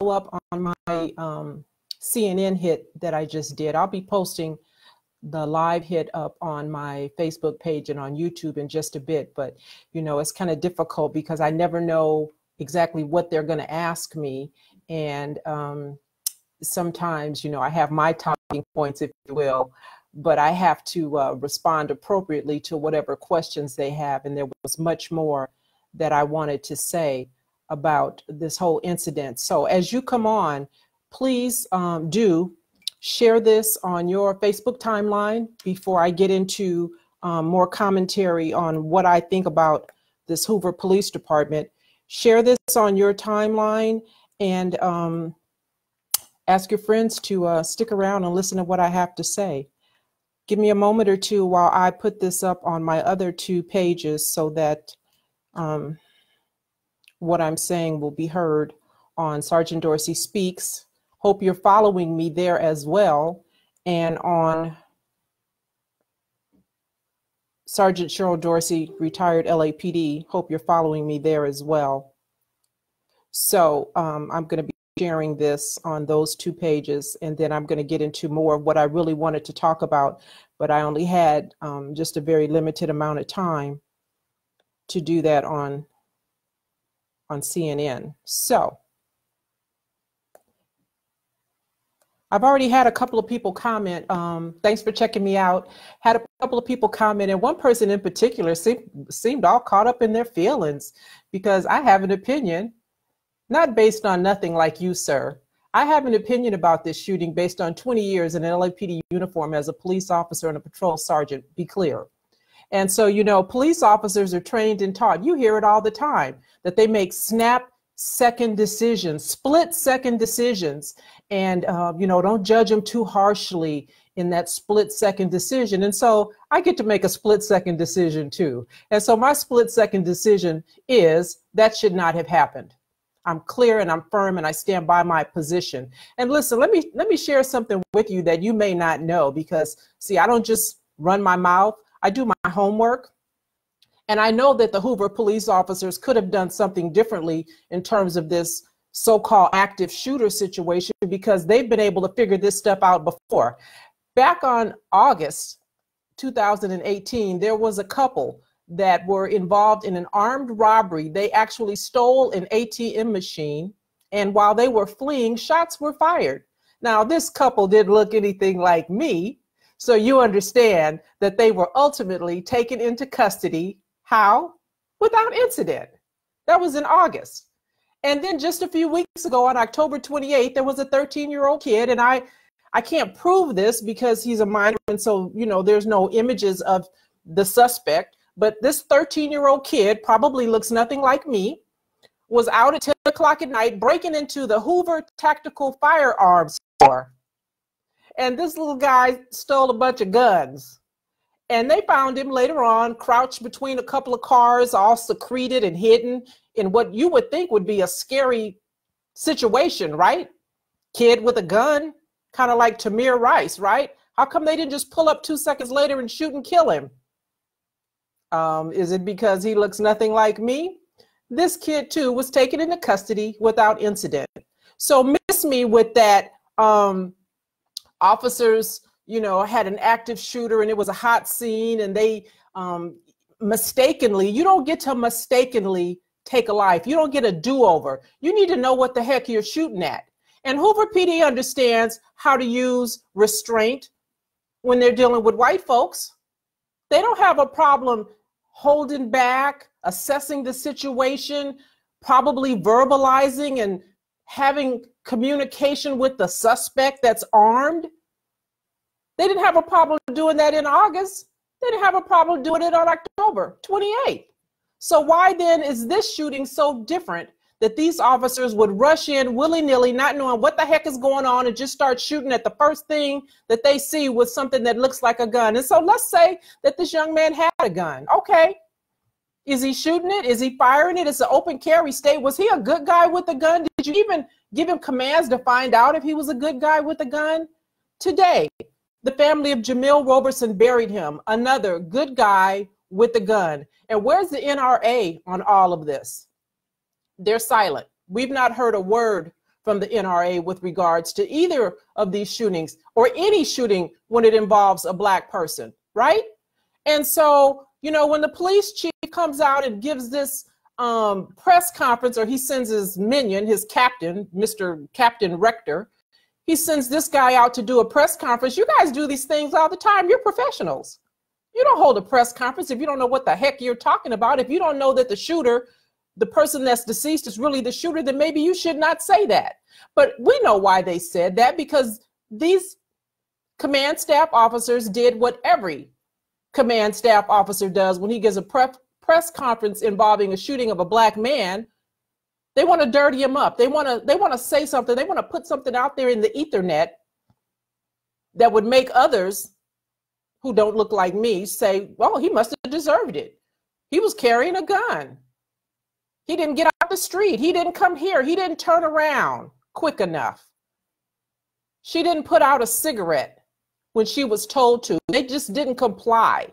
follow up on my CNN hit that I just did. I'll be posting the live hit up on my Facebook page and on YouTube in just a bit, but you know, it's kind of difficult because I never know exactly what they're going to ask me. And sometimes, you know, I have my talking points, if you will, but I have to respond appropriately to whatever questions they have. And there was much more that I wanted to say about this whole incident. So as you come on, please do share this on your Facebook timeline before I get into more commentary on what I think about this Hoover Police Department. Share this on your timeline and ask your friends to stick around and listen to what I have to say. Give me a moment or two while I put this up on my other two pages so that what I'm saying will be heard on Sergeant Dorsey Speaks. Hope you're following me there as well. And on Sergeant Cheryl Dorsey, retired LAPD, hope you're following me there as well. So I'm going to be sharing this on those two pages, and then I'm going to get into more of what I really wanted to talk about, but I only had just a very limited amount of time to do that on CNN. So I've already had a couple of people comment. Thanks for checking me out. Had a couple of people comment, and one person in particular seemed all caught up in their feelings because I have an opinion, not based on nothing like you, sir. I have an opinion about this shooting based on 20 years in an LAPD uniform as a police officer and a patrol sergeant, be clear. And so, you know, police officers are trained and taught, you hear it all the time, that they make snap-second decisions, split-second decisions. And, you know, don't judge them too harshly in that split-second decision. And so I get to make a split-second decision too. And so my split-second decision is that should not have happened. I'm clear and I'm firm and I stand by my position. And listen, let me share something with you that you may not know, because see, I don't just run my mouth. I do my homework. And I know that the Hoover police officers could have done something differently in terms of this so-called active shooter situation, because they've been able to figure this stuff out before. Back on August 2018, there was a couple that were involved in an armed robbery. They actually stole an ATM machine, and while they were fleeing, shots were fired. Now, this couple didn't look anything like me, so you understand that they were ultimately taken into custody. How? Without incident. That was in August. And then just a few weeks ago, on October 28th, there was a 13-year-old kid, and I can't prove this because he's a minor, and so, you know, there's no images of the suspect. But this 13-year-old kid, probably looks nothing like me, was out at 10 o'clock at night breaking into the Hoover Tactical Firearms store. And this little guy stole a bunch of guns. And they found him later on crouched between a couple of cars, all secreted and hidden in what you would think would be a scary situation, right? Kid with a gun, kind of like Tamir Rice, right? How come they didn't just pull up 2 seconds later and shoot and kill him? Is it because he looks nothing like me? This kid too was taken into custody without incident. So miss me with that officers, you know, had an active shooter and it was a hot scene and they mistakenly, you don't get to mistakenly take a life. You don't get a do-over. You need to know what the heck you're shooting at. And Hoover PD understands how to use restraint when they're dealing with white folks. They don't have a problem holding back, assessing the situation, probably verbalizing and having communication with the suspect that's armed. They didn't have a problem doing that in August. They didn't have a problem doing it on October 28th. So why then is this shooting so different that these officers would rush in willy-nilly, not knowing what the heck is going on, and just start shooting at the first thing that they see with something that looks like a gun? And so let's say that this young man had a gun. Okay. Is he shooting it? Is he firing it? It's an open carry state. Was he a good guy with a gun? Did you even give him commands to find out if he was a good guy with a gun? Today, the family of Jamil Roberson buried him, another good guy with a gun. And where's the NRA on all of this? They're silent. We've not heard a word from the NRA with regards to either of these shootings or any shooting when it involves a Black person, right? And so, you know, when the police chief comes out and gives this press conference, or he sends his minion, his captain, Mr. Captain Rector, he sends this guy out to do a press conference. You guys do these things all the time. You're professionals. You don't hold a press conference if you don't know what the heck you're talking about. If you don't know that the shooter, the person that's deceased, is really the shooter, then maybe you should not say that. But we know why they said that, because these command staff officers did what every command staff officer does when he gives a press conference involving a shooting of a Black man. They want to dirty him up. They want to say something. They want to put something out there in the ethernet that would make others who don't look like me say, well, he must have deserved it. He was carrying a gun. He didn't get out the street. He didn't come here. He didn't turn around quick enough. She didn't put out a cigarette when she was told to. They just didn't comply.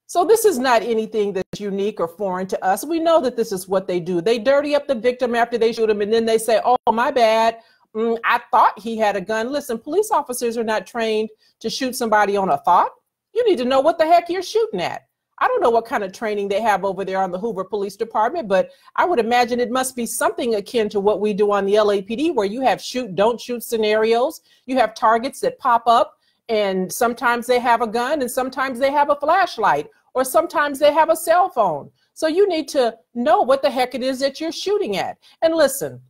So this is not anything that's unique or foreign to us. We know that this is what they do. They dirty up the victim after they shoot him, and then they say, oh, my bad. I thought he had a gun. Listen, police officers are not trained to shoot somebody on a thought. You need to know what the heck you're shooting at. I don't know what kind of training they have over there on the Hoover Police Department, but I would imagine it must be something akin to what we do on the LAPD, where you have shoot, don't shoot scenarios. You have targets that pop up, and sometimes they have a gun, and sometimes they have a flashlight, or sometimes they have a cell phone. So you need to know what the heck it is that you're shooting at. And listen,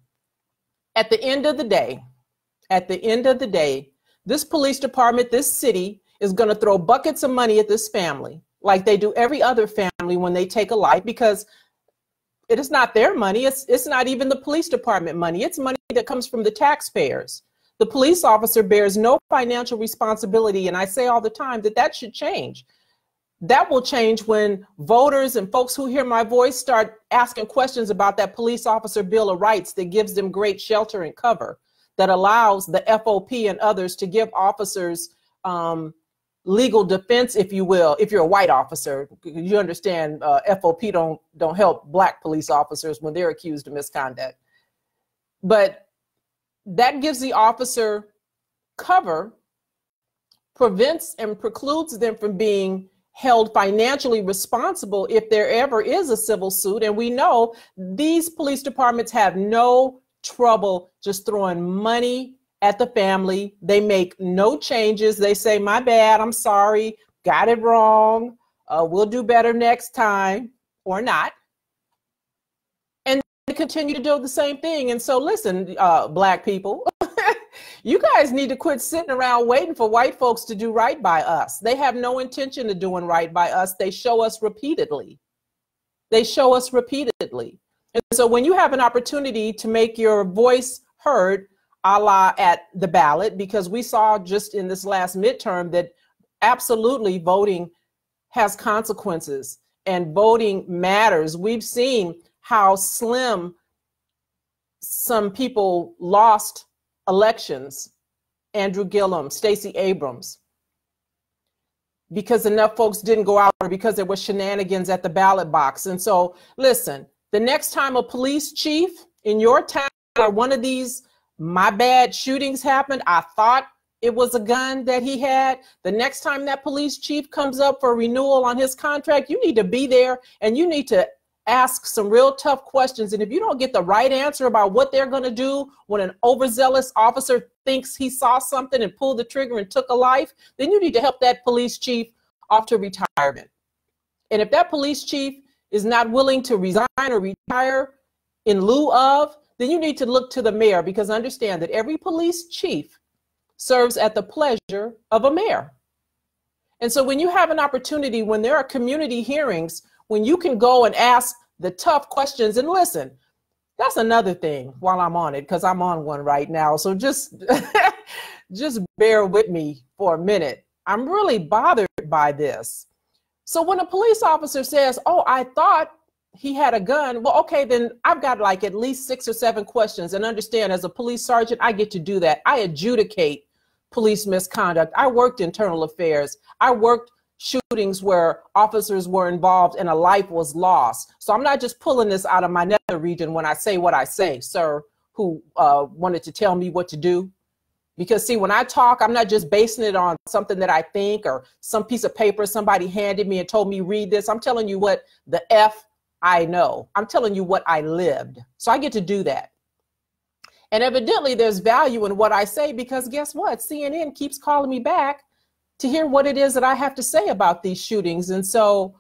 at the end of the day, this police department, this city, is going to throw buckets of money at this family, like they do every other family when they take a life, because it is not their money. It's not even the police department money. It's money that comes from the taxpayers. The police officer bears no financial responsibility, and I say all the time that should change. That will change when voters and folks who hear my voice start asking questions about that police officer Bill of Rights that gives them great shelter and cover, that allows the FOP and others to give officers legal defense, if you will. If you're a white officer, you understand FOP don't help Black police officers when they're accused of misconduct. But that gives the officer cover, prevents and precludes them from being held financially responsible if there ever is a civil suit. And we know these police departments have no trouble just throwing money at the family. They make no changes. They say, my bad, I'm sorry, got it wrong, we'll do better next time, or not. And they continue to do the same thing. And so listen, Black people, you guys need to quit sitting around waiting for white folks to do right by us. They have no intention of doing right by us. They show us repeatedly. They show us repeatedly. And so when you have an opportunity to make your voice heard, a la at the ballot, because we saw just in this last midterm that absolutely voting has consequences and voting matters. We've seen how slim some people lost elections, Andrew Gillum, Stacey Abrams, because enough folks didn't go out, or because there were shenanigans at the ballot box. And so listen, the next time a police chief in your town or one of these my bad shootings happened, I thought it was a gun that he had, the next time that police chief comes up for renewal on his contract, you need to be there and you need to ask some real tough questions. And if you don't get the right answer about what they're going to do when an overzealous officer thinks he saw something and pulled the trigger and took a life, then you need to help that police chief off to retirement. And if that police chief is not willing to resign or retire in lieu of, then you need to look to the mayor, because understand that every police chief serves at the pleasure of a mayor. And so when you have an opportunity, when there are community hearings, when you can go and ask the tough questions, and listen, that's another thing while I'm on it, because I'm on one right now. So just bear with me for a minute. I'm really bothered by this. So when a police officer says, oh, I thought he had a gun, well, okay, then I've got like at least 6 or 7 questions. And understand, as a police sergeant, I get to do that. I adjudicate police misconduct. I worked internal affairs. I worked shootings where officers were involved and a life was lost. So I'm not just pulling this out of my nether region when I say what I say. Sir, who wanted to tell me what to do. Because see, when I talk, I'm not just basing it on something that I think or some piece of paper somebody handed me and told me read this. I'm telling you what the F I know. I'm telling you what I lived. So I get to do that. And evidently there's value in what I say, because guess what? CNN keeps calling me back to hear what it is that I have to say about these shootings. And so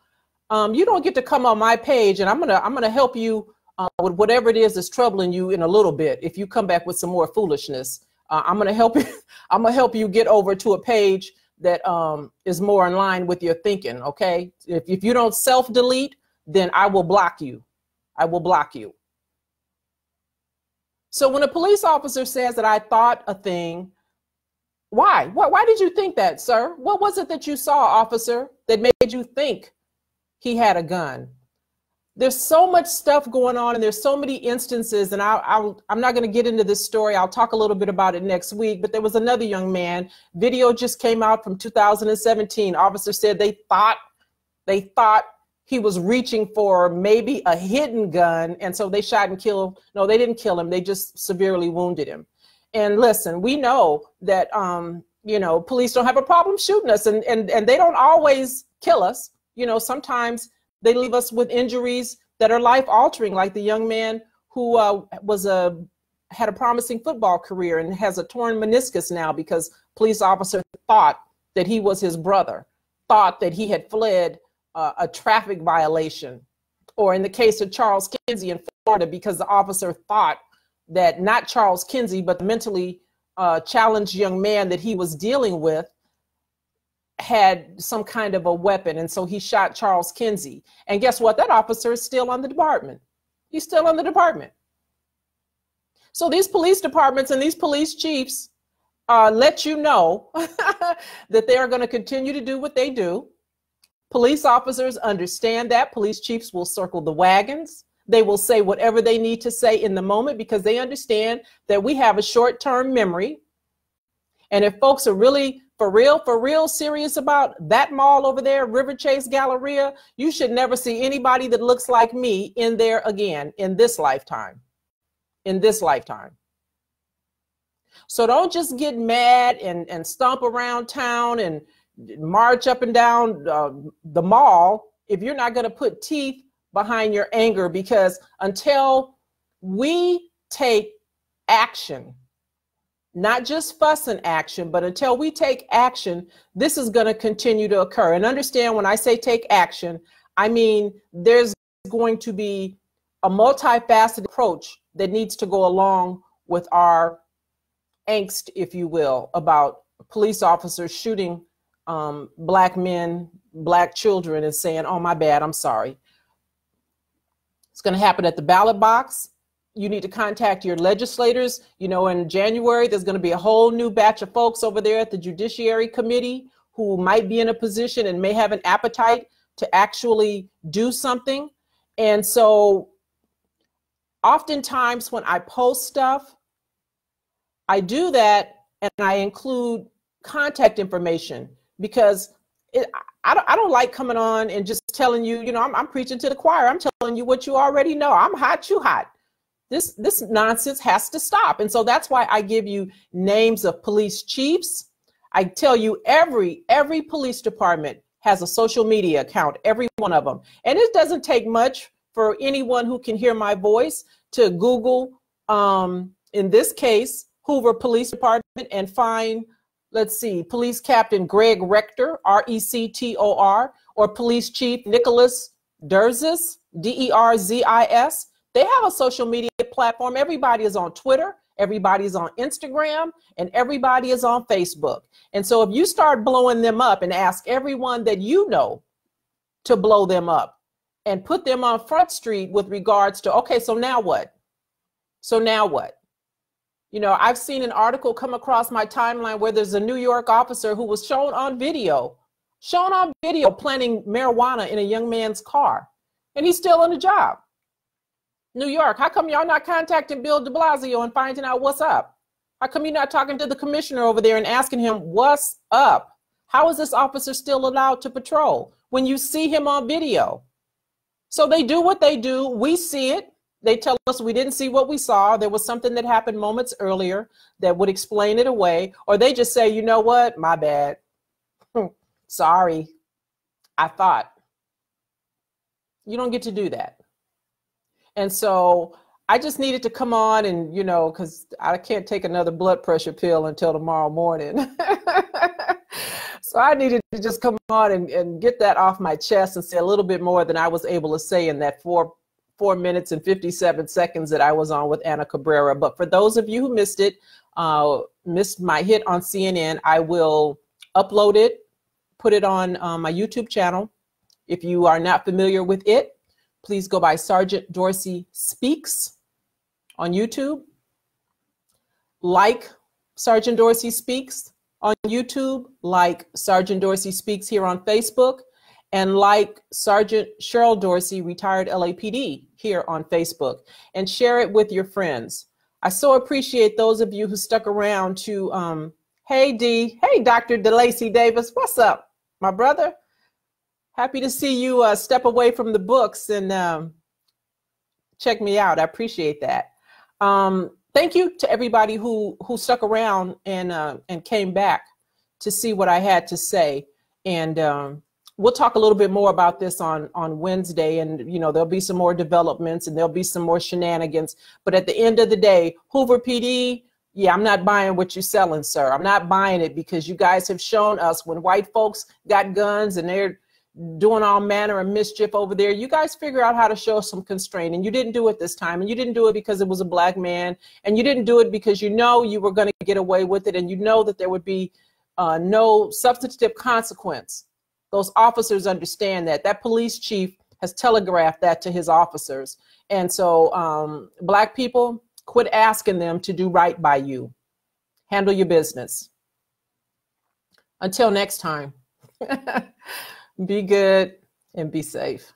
you don't get to come on my page, and I'm gonna help you with whatever it is that's troubling you in a little bit. If you come back with some more foolishness, I'm gonna help you. I'm gonna help you get over to a page that is more in line with your thinking. Okay, if you don't self-delete, then I will block you. I will block you. So when a police officer says that I thought a thing, why? Why did you think that, sir? What was it that you saw, officer, that made you think he had a gun? There's so much stuff going on, and there's so many instances, and I'm not going to get into this story. I'll talk a little bit about it next week, but there was another young man. Video just came out from 2017. Officer said they thought he was reaching for maybe a hidden gun, and so they shot and killed. No, they didn't kill him. They just severely wounded him. And listen, we know that, you know, police don't have a problem shooting us, and they don't always kill us. You know, sometimes they leave us with injuries that are life-altering, like the young man who had a promising football career and has a torn meniscus now because police officer thought that he was his brother, thought that he had fled a traffic violation. Or in the case of Charles Kinsey in Florida, because the officer thought that not Charles Kinsey, but the mentally challenged young man that he was dealing with had some kind of a weapon, and so he shot Charles Kinsey. And guess what? That officer is still on the department. He's still on the department. So these police departments and these police chiefs let you know that they are going to continue to do what they do. Police officers understand that. Police chiefs will circle the wagons. They will say whatever they need to say in the moment, because they understand that we have a short-term memory. And if folks are really for real serious about that mall over there, River Chase Galleria, you should never see anybody that looks like me in there again in this lifetime. In this lifetime. So don't just get mad and stomp around town and march up and down the mall if you're not going to put teeth behind your anger, because until we take action, not just fuss and action, but until we take action, this is going to continue to occur. And understand, when I say take action, I mean there's going to be a multifaceted approach that needs to go along with our angst, if you will, about police officers shooting Black men, Black children, and saying, oh, my bad, I'm sorry. It's going to happen at the ballot box. You need to contact your legislators. You know, in January, there's going to be a whole new batch of folks over there at the Judiciary Committee who might be in a position and may have an appetite to actually do something. And so oftentimes when I post stuff, I do that and I include contact information, because I don't like coming on and just telling you, you know, I'm preaching to the choir. I'm telling you what you already know. I'm hot, you hot. This nonsense has to stop. And so that's why I give you names of police chiefs. I tell you every police department has a social media account, every one of them. And it doesn't take much for anyone who can hear my voice to Google, in this case, Hoover Police Department, and find, let's see, Police Captain Greg Rector, R-E-C-T-O-R, or Police Chief Nicholas Derzis, D-E-R-Z-I-S. They have a social media platform. Everybody is on Twitter, everybody is on Instagram, and everybody is on Facebook. And so if you start blowing them up and ask everyone that you know to blow them up and put them on Front Street with regards to, okay, so now what? So now what? You know, I've seen an article come across my timeline where there's a New York officer who was shown on video planting marijuana in a young man's car, and he's still on the job. New York, how come y'all not contacting Bill de Blasio and finding out what's up? How come you're not talking to the commissioner over there and asking him what's up? How is this officer still allowed to patrol when you see him on video? So they do what they do. We see it. they tell us we didn't see what we saw. There was something that happened moments earlier that would explain it away. Or they just say, you know what, my bad. Sorry, I thought. You don't get to do that. And so I just needed to come on and, you know, because I can't take another blood pressure pill until tomorrow morning. So I needed to just come on and get that off my chest and say a little bit more than I was able to say in that 4 minutes and 57 seconds that I was on with Ana Cabrera. But for those of you who missed it, missed my hit on CNN, I will upload it, put it on my YouTube channel. If you are not familiar with it, please go by Sergeant Dorsey Speaks on YouTube. Like Sergeant Dorsey Speaks on YouTube, like Sergeant Dorsey Speaks here on Facebook, and like Sergeant Cheryl Dorsey, retired LAPD, here on Facebook, and share it with your friends. I so appreciate those of you who stuck around to, hey D, hey Dr. DeLacy Davis, what's up, my brother? Happy to see you step away from the books and check me out. I appreciate that. Thank you to everybody who stuck around and came back to see what I had to say. And we'll talk a little bit more about this on Wednesday. And, you know, there'll be some more developments and there'll be some more shenanigans. But at the end of the day, Hoover PD, yeah, I'm not buying what you're selling, sir. I'm not buying it because you guys have shown us when white folks got guns and they're doing all manner of mischief over there, you guys figure out how to show some constraint, and you didn't do it this time, and you didn't do it because it was a black man, and you didn't do it because you know you were going to get away with it, and you know that there would be no substantive consequence. Those officers understand that. That police chief has telegraphed that to his officers, and so black people, quit asking them to do right by you. Handle your business. Until next time. Be good and be safe.